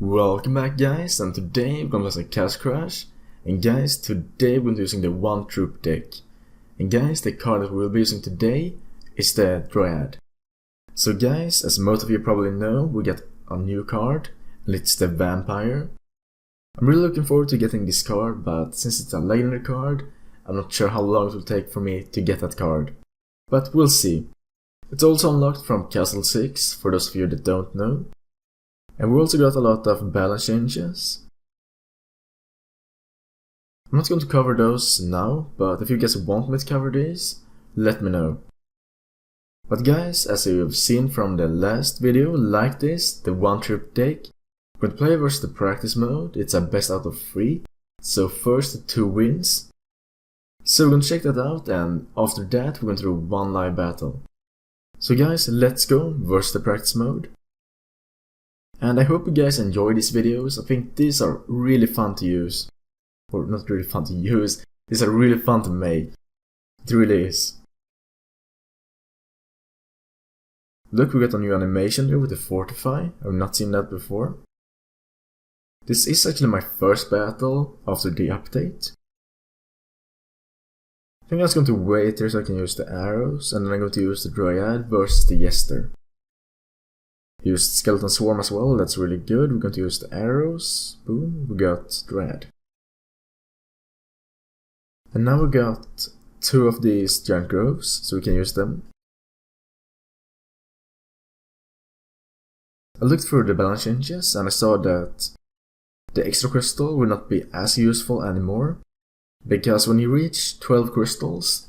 Welcome back guys, and today we're gonna play some Cast Crash. And guys, today we're using the one troop deck. And guys, the card that we'll be using today is the Dryad. So guys, as most of you probably know, we get a new card, and it's the Vampire. I'm really looking forward to getting this card, but since it's a legendary card, I'm not sure how long it will take for me to get that card. But we'll see. It's also unlocked from Castle 6, for those of you that don't know. And we also got a lot of balance changes. I'm not going to cover those now, but if you guys want me to cover these, let me know. But guys, as you've seen from the last video, like this, the one trip deck, we're going to play versus the practice mode. It's a best out of 3, so first the 2 wins. So we're going to check that out, and after that we're going to do one live battle. So guys, let's go versus the practice mode. And I hope you guys enjoy these videos. I think these are really fun to use. Or not really fun to use, these are really fun to make. It really is. Look, we got a new animation here with the fortify. I've not seen that before. This is actually my first battle after the update. I think I'm just going to wait here so I can use the arrows, and then I'm going to use the Dryad versus the Jester. Used Skeleton Swarm as well, that's really good. We're going to use the arrows. Boom, we got Dryad. And now we got 2 of these giant groves, so we can use them. I looked through the balance changes and I saw that the extra crystal will not be as useful anymore. Because when you reach 12 crystals,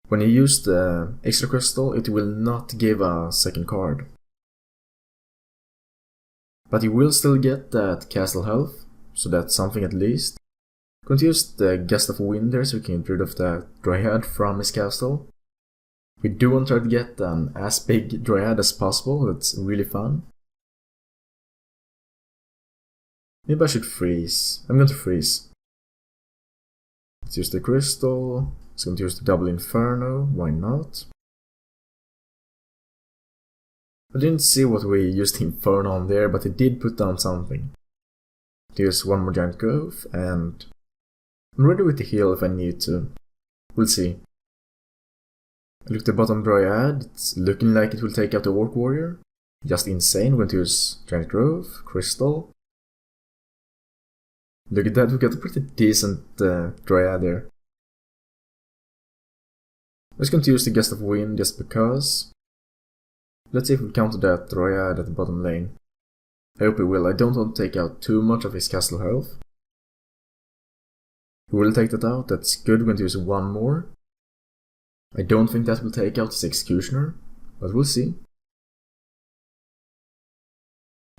when you use the extra crystal, it will not give a second card. But you will still get that castle health, so that's something at least. I'm going to use the gust of wind there so we can get rid of that Dryad from his castle. We do want to try to get an as big Dryad as possible, that's really fun. Maybe I should freeze. I'm going to freeze. Let's use the crystal. It's going to use the double inferno, why not? I didn't see what we used inferno on there, but it did put down something. Use one more giant grove, and I'm ready with the heal if I need to. We'll see. I look at the bottom Dryad, it's looking like it will take out the Orc Warrior. Just insane. We're going to use giant grove, crystal. Look at that, we got a pretty decent Dryad there. I'm just going to use the gust of wind just because. Let's see if we counter that Dryad at the bottom lane. I hope he will. I don't want to take out too much of his castle health. He will take that out, that's good. We're going to use one more. I don't think that will take out his Executioner, but we'll see.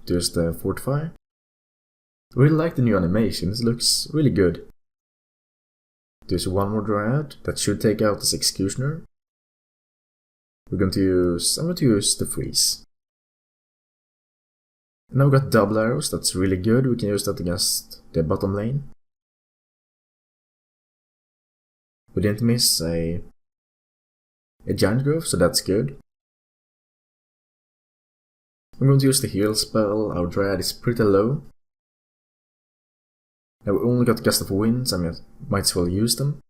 There's the fortify. I really like the new animation, this looks really good. There's one more Dryad, that should take out his Executioner. I'm going to use the freeze. Now we got double arrows, that's really good. We can use that against the bottom lane. We didn't miss a giant grove, so that's good. I'm going to use the heal spell. Our Dryad is pretty low. Now we only got gust of winds, I might as well use them.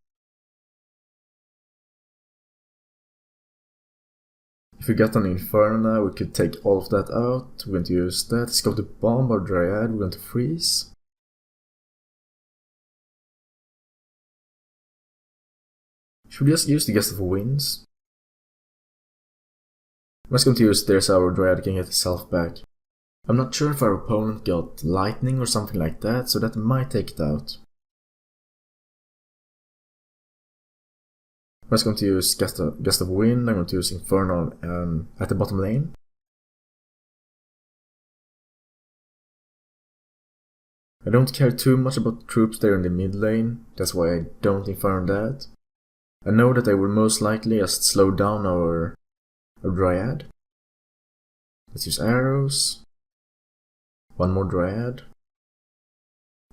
If we got an inferno now, we could take all of that out. We're going to use that. Let's go to bomb our Dryad, we're going to freeze. Should we just use the gust of winds? I'm just going to use there's our Dryad can get itself back. I'm not sure if our opponent got lightning or something like that, so that might take it out. I'm just going to use gust of wind. I'm going to use inferno at the bottom lane. I don't care too much about troops there in the mid lane, that's why I don't inferno that. I know that I will most likely just slow down our Dryad. Let's use arrows. One more Dryad.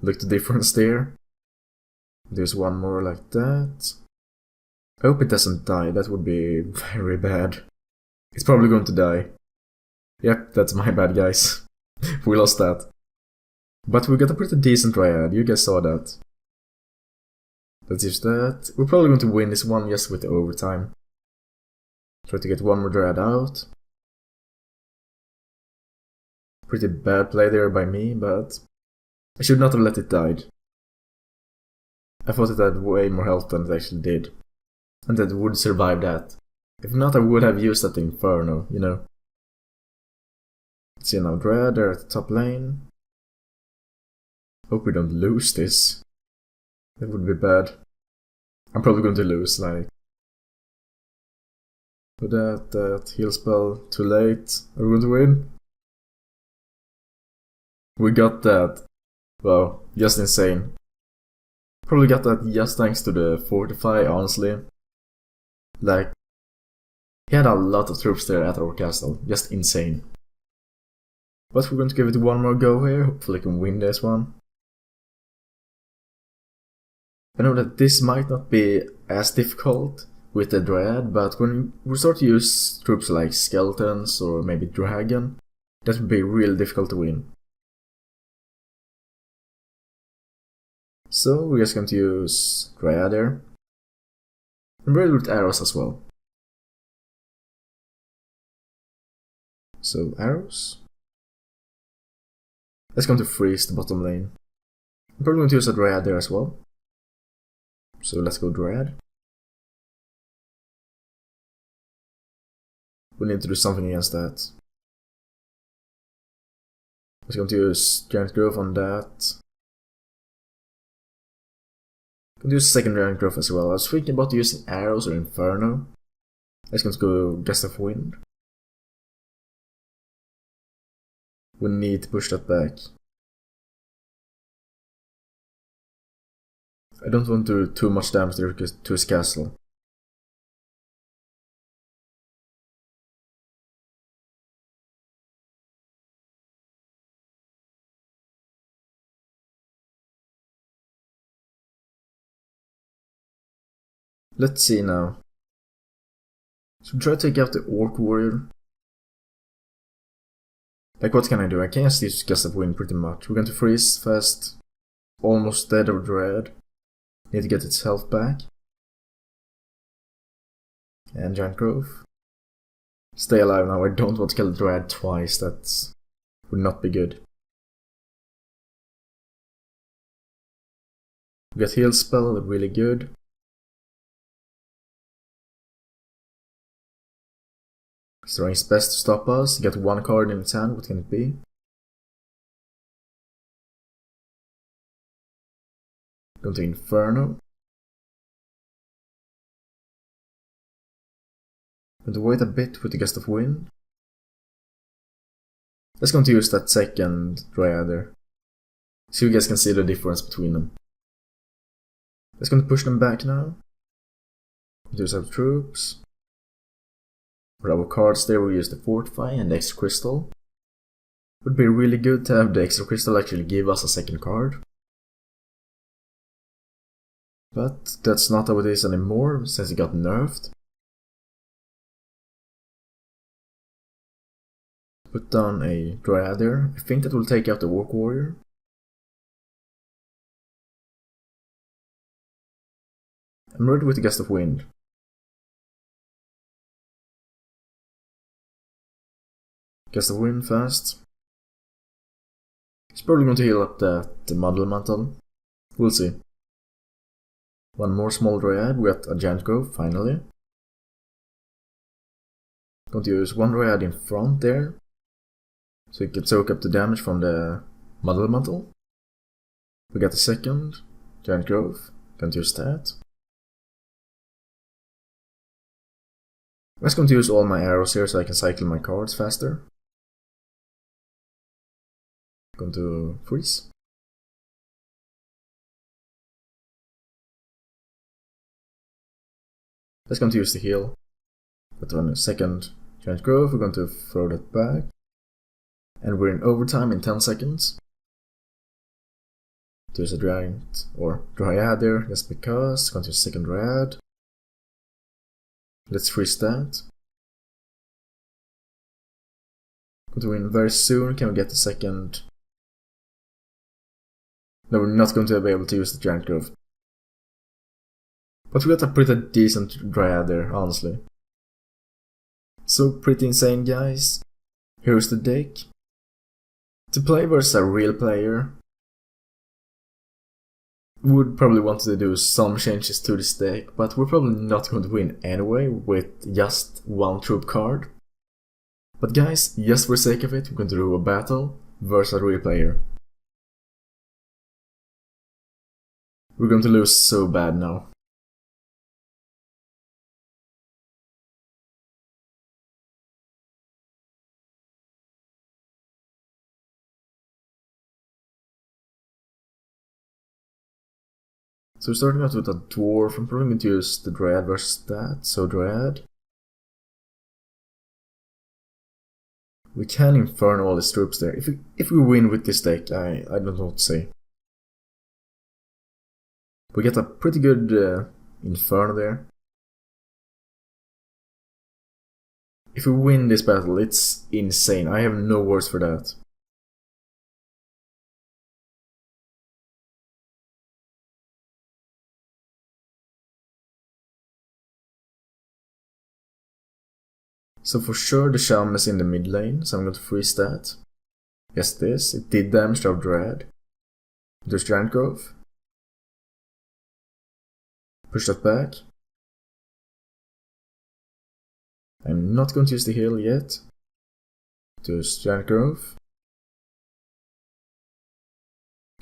Look the difference there. There's one more like that. I hope it doesn't die, that would be very bad. It's probably going to die. Yep, that's my bad, guys. We lost that. But we got a pretty decent Dryad, you guys saw that. Let's use that. We're probably going to win this one just with the overtime. Try to get one more Dryad out. Pretty bad play there by me, but I should not have let it die. I thought it had way more health than it actually did. And that it would survive that. If not, I would have used that inferno, you know. Let's see now, Dryad, they're at the top lane. Hope we don't lose this. That would be bad. I'm probably going to lose, like. But that heal spell, too late. Are we going to win? We got that. Wow, just insane. Probably got that just thanks to the fortify, honestly. Like, he had a lot of troops there at our castle, just insane. But we're going to give it one more go here, hopefully I can win this one. I know that this might not be as difficult with the Dryad, but when we start to use troops like skeletons or maybe dragon, that would be really difficult to win. So we're just going to use Dryad there. And really with arrows as well. So arrows. Let's go to freeze the bottom lane. I'm probably going to use a Dryad there as well. So let's go Dryad. We need to do something against that. Let's go to use Giant Growth on that. I'm going to use second Giant Growth as well. I was thinking about using arrows or inferno. Let's go Gust of Wind. We need to push that back. I don't want to do too much damage to his castle. Let's see now. So try to take out the Orc Warrior. Like, what can I do? I can just use Gust of Wind pretty much. We're going to freeze fast. Almost dead of Dryad. Need to get its health back. And Giant Growth. Stay alive now. I don't want to kill the Dryad twice. That would not be good. We got heal spell, really good. He's trying his best to stop us. He got one card in his hand. What can it be? Going to Inferno. Going to wait a bit with the Gust of Wind. Let's going to use that second Dryad there. So you guys can see the difference between them. Let's going to push them back now. Use our troops. For our cards there we'll use the fortify and the extra crystal. Would be really good to have the extra crystal actually give us a second card. But that's not how it is anymore since it got nerfed. Put down a Dryad there. I think that will take out the Orc Warrior. I'm ready with the Gust of Wind. Gust of Wind fast. He's probably going to heal up the Muddle Mantle. We'll see. One more small Dryad. We got a Giant Growth finally. Going to use one Dryad in front there. So we can soak up the damage from the Muddle Mantle. We got the second Giant Growth. Going to use that. I'm just going to use all my arrows here so I can cycle my cards faster. Going to freeze. Let's going to use the heal. But on a second Giant Growth, we're going to throw that back. And we're in overtime in 10 seconds. There's a Giant or Dryad there, just because. Going to use second Dryad. Let's freeze that. Going to win very soon. Can we get the second No, we're not going to be able to use the giant growth. But we got a pretty decent Dryad there, honestly. So pretty insane, guys. Here's the deck. To play versus a real player, would probably want to do some changes to this deck, but we're probably not going to win anyway with just one troop card. But guys, just for the sake of it, we're going to do a battle versus a real player. We're going to lose so bad now. So we're starting out with a dwarf. I'm probably going to use the Dryad versus that. So Dryad. We can inferno all his troops there. If we win with this deck, I don't know what to say. We get a pretty good inferno there. If we win this battle, it's insane. I have no words for that. So for sure the shaman is in the mid lane, so I'm going to freeze that. Yes, this. It did damage to our Dryad. There's giant growth. Push that back. I'm not going to use the heal yet. There's giant growth.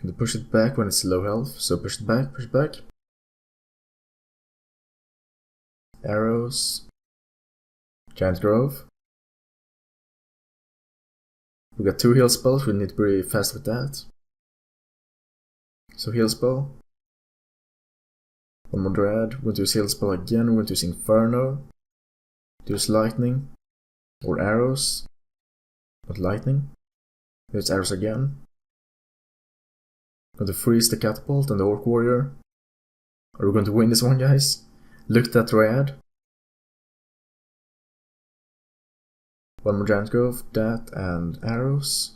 Going to push it back when it's low health, so push it back, push it back. Arrows. Giant growth. We got 2 heal spells, we need to be fast with that. So heal spell. One more Dryad, we're going to use heal spell again, we're going to use inferno. Use lightning. Or arrows. Not lightning. Use arrows again. Going to freeze the catapult and the orc warrior. Are we going to win this one, guys? Look at that Dryad. One more giant growth, that, and arrows.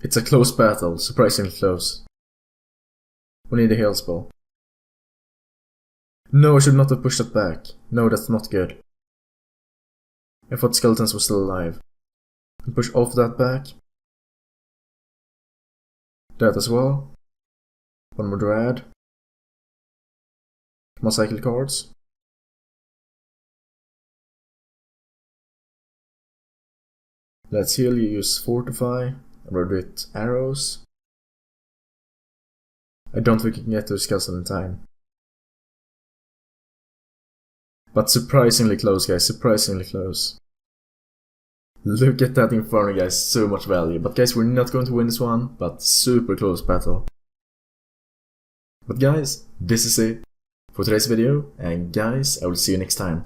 It's a close battle, surprisingly close. We need a heal spell. No, I should not have pushed that back. No, that's not good. I thought skeletons were still alive. Push off that back. That as well. One more Dryad. Come on, cycle cards. Let's heal, you use fortify, and we'll do it arrows. I don't think we can get to the skeleton in time. But surprisingly close, guys, surprisingly close. Look at that inferno, guys, so much value. But guys, we're not going to win this one, but super close battle. But guys, this is it for today's video, and guys, I will see you next time.